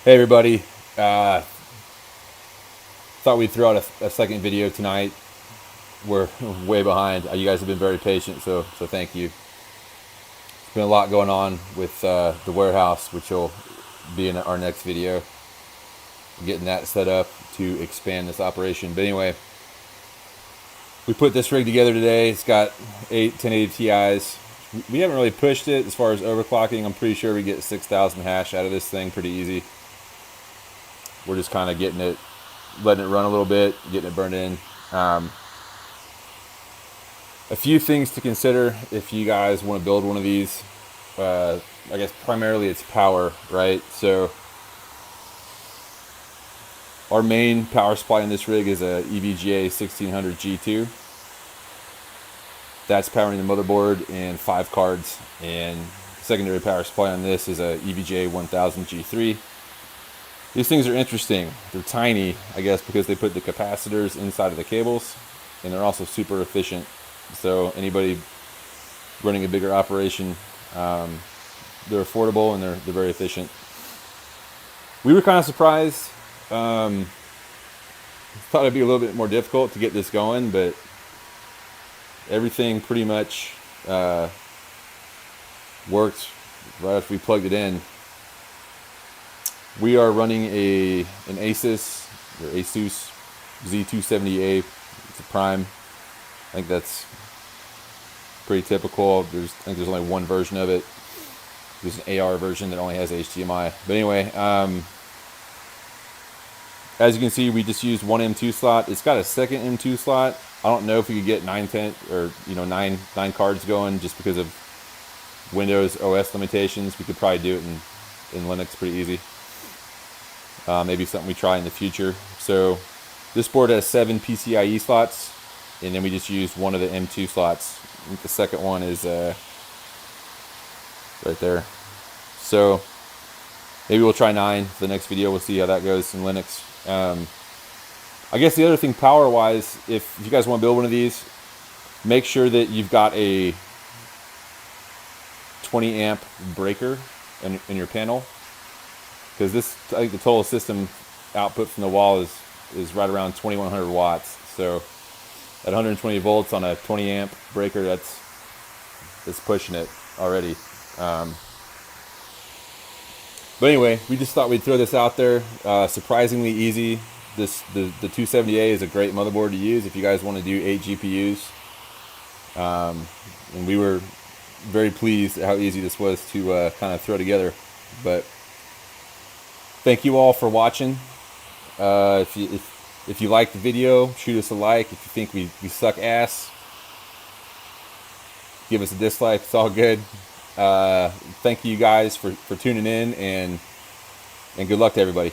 Hey everybody, thought we'd throw out a second video tonight. We're way behind. You guys have been very patient, so thank you. There's been a lot going on with the warehouse, which will be in our next video. Getting that set up to expand this operation. But anyway, we put this rig together today. It's got 8 1080 Ti's. We haven't really pushed it as far as overclocking. I'm pretty sure we get 6,000 hash out of this thing pretty easy. We're just kind of getting it, letting it run a little bit, getting it burned in. A few things to consider if you guys want to build one of these. I guess primarily it's power, right? So our main power supply in this rig is a EVGA 1600 G2. That's powering the motherboard and 5 cards. And secondary power supply on this is a EVGA 1000 G3. These things are interesting. They're tiny, I guess, because they put the capacitors inside of the cables, and they're also super efficient. So anybody running a bigger operation, they're affordable and they're very efficient. We were kind of surprised. Thought it'd be a little bit more difficult to get this going, but everything pretty much worked right after we plugged it in. We are running an Asus Z270A. It's a Prime. I think that's pretty typical. I think there's only one version of it. There's an AR version that only has HDMI. But anyway, as you can see, we just used one M2 slot. It's got a second M2 slot. I don't know if we could get 9 cards going just because of Windows OS limitations. We could probably do it in Linux pretty easy. Maybe something we try in the future. So this board has 7 PCIe slots, and then we just used one of the M2 slots. I think the second one is right there. So maybe we'll try 9 for the next video. We'll see how that goes in Linux. I guess the other thing power-wise, if you guys want to build one of these, make sure that you've got a 20 amp breaker in your panel. Because this, I think the total system output from the wall is right around 2100 watts. So at 120 volts on a 20 amp breaker, that's pushing it already. But anyway, we just thought we'd throw this out there. Surprisingly easy. The 270A is a great motherboard to use if you guys want to do 8 GPUs. And we were very pleased at how easy this was to kind of throw together. But thank you all for watching. If you like the video, shoot us a like. If you think we suck ass, give us a dislike. It's all good. Thank you guys for tuning in, and good luck to everybody.